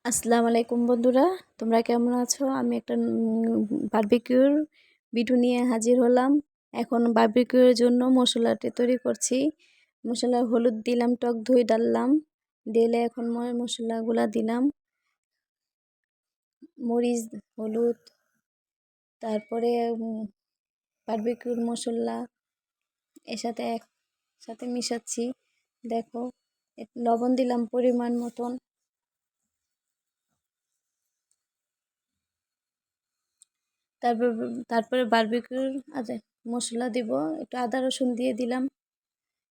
আসসালামু আলাইকুম বন্ধুরা, তোমরা কেমন আছো? আমি একটা বারবিকিউর ভিডিও নিয়ে হাজির হলাম। এখন বারবিকিউর জন্য মশলাটি তৈরি করছি। মশলা হলুদ দিলাম, টক দই ডাললাম, ঢেলে এখন মশলাগুলা দিলাম। মরিচ, হলুদ, তারপরে বারবিকিউর মশলা এর সাথে একসাথে মিশাচ্ছি। দেখো, লবণ দিলাম পরিমাণ মতন। তারপরে বারবিকিউর মশলা দিব, একটু আদা রসুন দিয়ে দিলাম।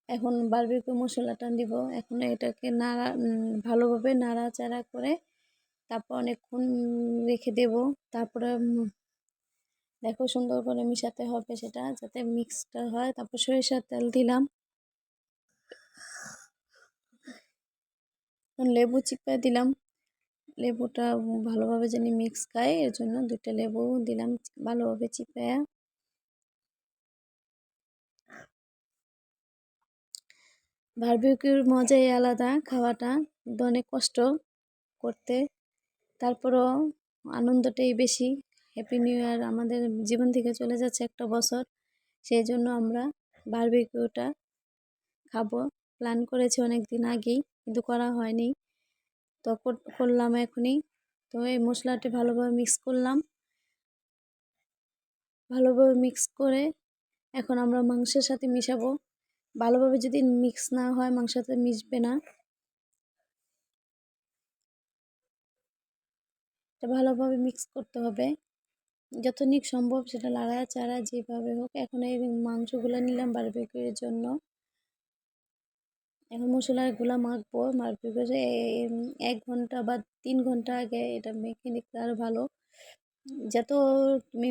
এখন বারবিকিউ মশলাটা দিব। এখন এটাকে ভালোভাবে নাড়াচাড়া করে তারপর অনেকক্ষণ রেখে দেব। তারপরে দেখো সুন্দর করে মিশাতে হবে সেটা, যাতে মিক্সটা হয়। তারপর সরিষার তেল দিলাম, লেবু চিপে দিলাম। লেবুটা ভালোভাবে যেন মিক্স খায়, এর জন্য 2টা লেবু দিলাম ভালোভাবে চিপে। বারবিকিউর মজাই আলাদা, খাওয়াটা কিন্তু অনেক কষ্ট করতে, তারপরও আনন্দটাই বেশি। হ্যাপি নিউ ইয়ার আমাদের জীবন থেকে চলে যাচ্ছে একটা বছর, সেই জন্য আমরা বারবিকিউটা খাবো। প্ল্যান করেছি অনেক দিন আগেই, কিন্তু করা হয়নি, তো করলাম এখনই। তো এই মশলাটি ভালোভাবে মিক্স করলাম। ভালোভাবে মিক্স করে এখন আমরা মাংসের সাথে মিশাবো। ভালোভাবে যদি মিক্স না হয় মাংসের সাথে মিশবে না। এটা ভালোভাবে মিক্স করতে হবে যতটুকু সম্ভব, সেটা চাড়া যেভাবে হোক। এখন এই মাংসগুলো নিলাম বারবিকিউর জন্য। এখন মশলাগুলো মাখবো। বারবিকিউর 1 ঘন্টা বা 3 ঘন্টা আগে এটা মেখে নিতে আরও ভালো। যত তুমি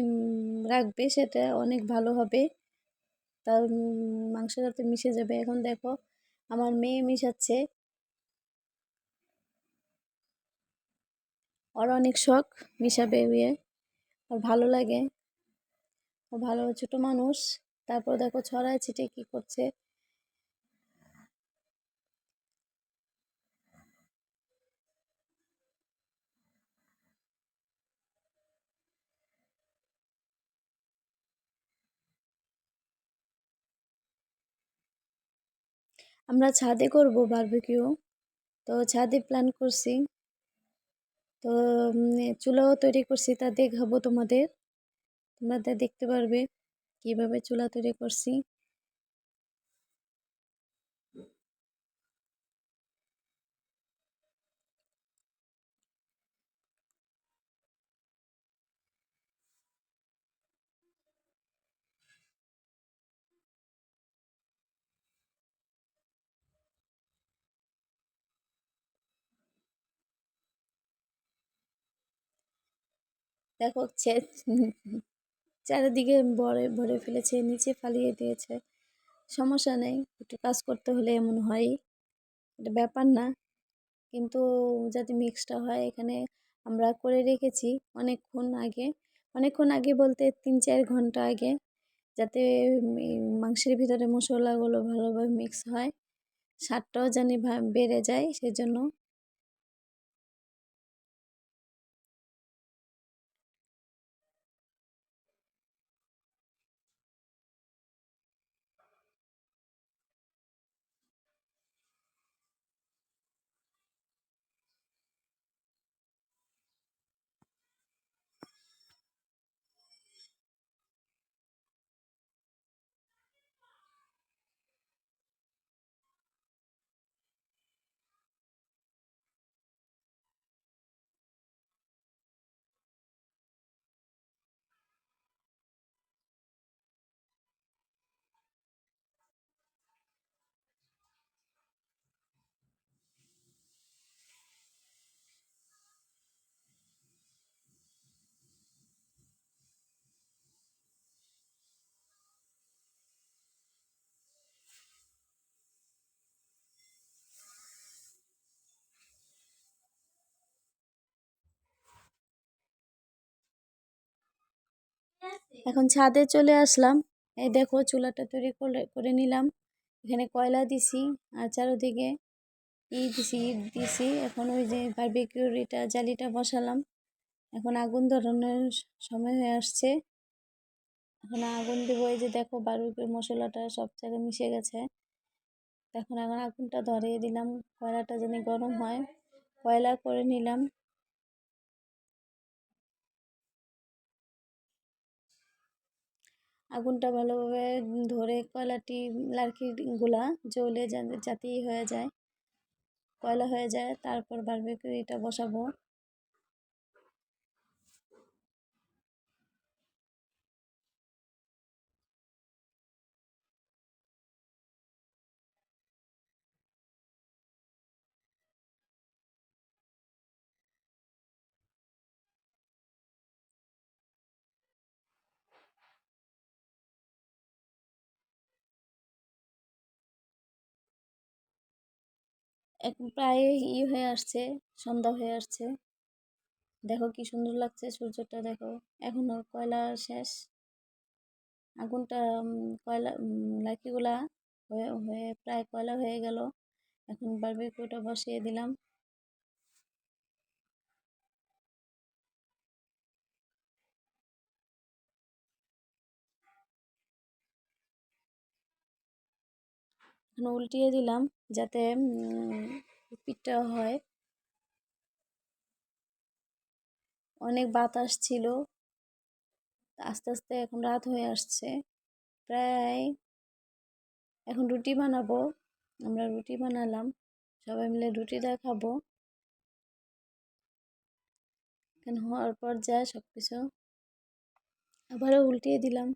রাখবে সেটা অনেক ভালো হবে, তার মাংসের সাথে মিশে যাবে। এখন দেখো আমার মেয়ে মিশাচ্ছে, ওর অনেক শখ মিশাবে, ওর ভালো লাগে, ও ভালো ছোট মানুষ। তারপর দেখো ছড়ায় ছিটে কি করছে। আমরা ছাদে করব বারবিকিউ, তো ছাদে প্ল্যান করছি। তো চুলাও তৈরি করছি, তা দেখাবো তোমাদের। তোমরা দেখতে পারবে কিভাবে চুলা তৈরি করছি। দেখো চারিদিকে ভরে ভরে ফেলেছে, নিচে ফালিয়ে দিয়েছে। সমস্যা নেই, একটু কাজ করতে হলে এমন হয়, এটা ব্যাপার না। কিন্তু যাতে মিক্সটা হয়, এখানে আমরা করে রেখেছি অনেকক্ষণ আগে। অনেকক্ষণ আগে বলতে 3-4 ঘন্টা আগে, যাতে মাংসের ভিতরে মশলাগুলো ভালোভাবে মিক্স হয়, স্বাদটাও জানি বেড়ে যায় সেজন্য। এখন ছাদে চলে আসলাম। এই দেখো চুলাটা তৈরি করে করে নিলাম। এখানে কয়লা দিছি আর চারিদিকে ইট দিছি। এখন ওই যে বারবিকিউর জালিটা বসালাম। এখন আগুন ধরানোর সময় হয়ে আসছে। এখন আগুন দেবো। এই যে দেখো বারবিকিউর মশলাটা সব জায়গায় মিশে গেছে। এখন আগুনটা ধরিয়ে দিলাম, কয়লাটা যেন গরম হয়। কয়লা করে নিলাম। আগুনটা ভালোভাবে ধরে লার্কিগুলা জ্বলে যাতেই হয়ে যায়, কয়লা হয়ে যায়। তারপর বারবিকিউটা বসাবো। এখন প্রায় হয়ে আসছে, সন্ধ্যা হয়ে আসছে। দেখো কি সুন্দর লাগছে সূর্যটা, দেখো। এখনো কয়লা শেষ। আগুনটা কয়লা লাঠিগুলা হয়ে হয়ে প্রায় কয়লা হয়ে গেল। এখন বারবিকিউটা বসিয়ে দিলাম। এখন উল্টিয়ে দিলাম যাতে পিঠটা হয়। অনেক বাতাস ছিল, আস্তে আস্তে এখন রাত হয়ে আসছে প্রায়। এখন রুটি বানাবো। আমরা রুটি বানালাম, সবাই মিলে রুটিটা খাবো। এখন হওয়ার পর যায় সব কিছু আবারও উল্টিয়ে দিলাম।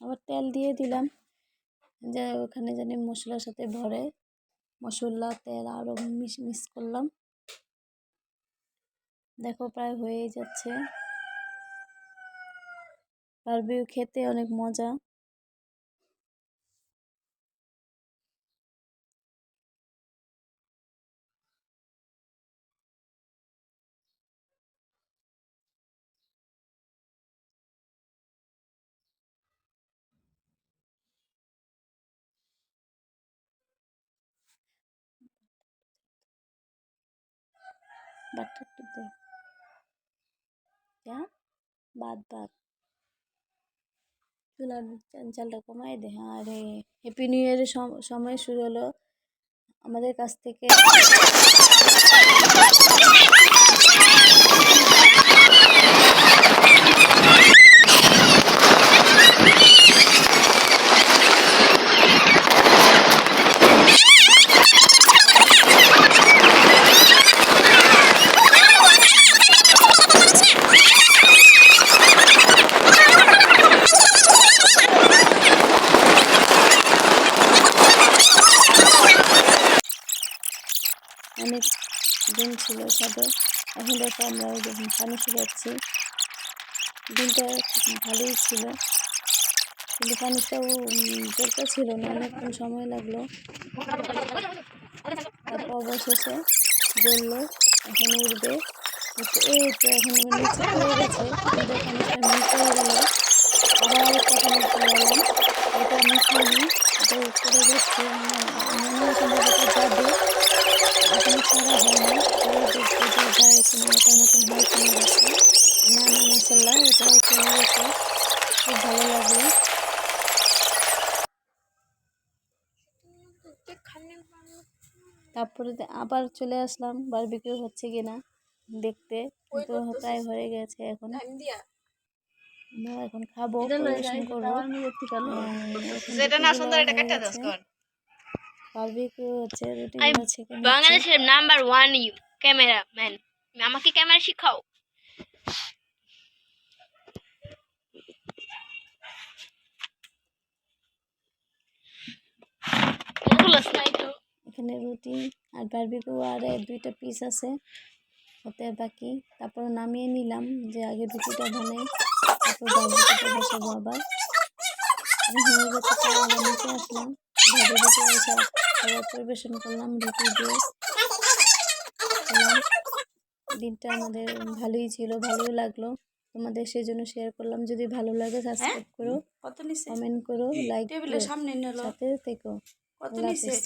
আবার তেল দিয়ে দিলাম, যে ওখানে জানি মশলার সাথে ভরে। মশলা তেল আরও মিক্স করলাম। দেখো প্রায় হয়েই যাচ্ছে। বারবিকিউ খেতে অনেক মজা। বাটটা একটু দে, বাদ বাদ চুলার জালটা কমাই দে। আরে হ্যাপি নিউ ইয়ারের সময় শুরু হলো আমাদের কাছ থেকে। অনেক দিন ছিল সাথে। এখন দেখো আমরা যখন পানি শুকাচ্ছি, দিনটা খুব ভালোই ছিল, কিন্তু পানিটাও দরকার ছিল না, অনেকক্ষণ সময় লাগলো। তারপর অবশেষে জ্বললো। এখন উঠবে। এই তো এখন নিচে পড়ে গেছে, আমাদের পানিটা মিস হয়ে গেল। আবার আরেকটা পানি পড়ালাম, এটা মিস হয়নি, এটা পড়ে যাচ্ছে। মনে হয় সম্ভবত যাবে, এখনো ছাড়া হয়নি। পরে দেখবো যে যায় কিনা, ওটার মতন হয় কিনা গেছে। না না, মাসাল্লাহ ওটাও চলে গেছে। খুব ভালো লাগলো। তারপরে আবার চলে আসলাম বারবিকিউ হচ্ছে কিনা দেখতে, কিন্তু প্রায় হয়ে গেছে। এখন আমরা এখন খাবো, পরিবেশন করবো। বারবিকিউ হচ্ছে, রুটিগুলো ছেঁকে নিচ্ছে। বাংলাদেশের নাম্বার 1 ক্যামেরাম্যান, আমাকে ক্যামেরা শিখাও। এখানে রুটি আর বারবিকিউ আর 2টা পিস আছে হতে বাকি। তারপর নামিয়ে নিলাম, যে আগে রুটিটা বানাই, তারপর বারবিকিউটা বসাবো। আবার হয়ে গেছে, তাই আবার নিচে আসলাম। ঘরে রুটি এসে খাবার পরিবেশন করলাম রুটি দিয়ে। দিনটা আমাদের ভালোই ছিল, ভালোই লাগলো। তোমাদের সেজন্য শেয়ার করলাম। যদি ভালো লাগে সাবস্ক্রাইব করো, কত নিছে কমেন্ট করো, লাইক টেবিলের করো, সামনে নিল সাথে থেকো। কত আল্লাহ নিছে হাফেজ।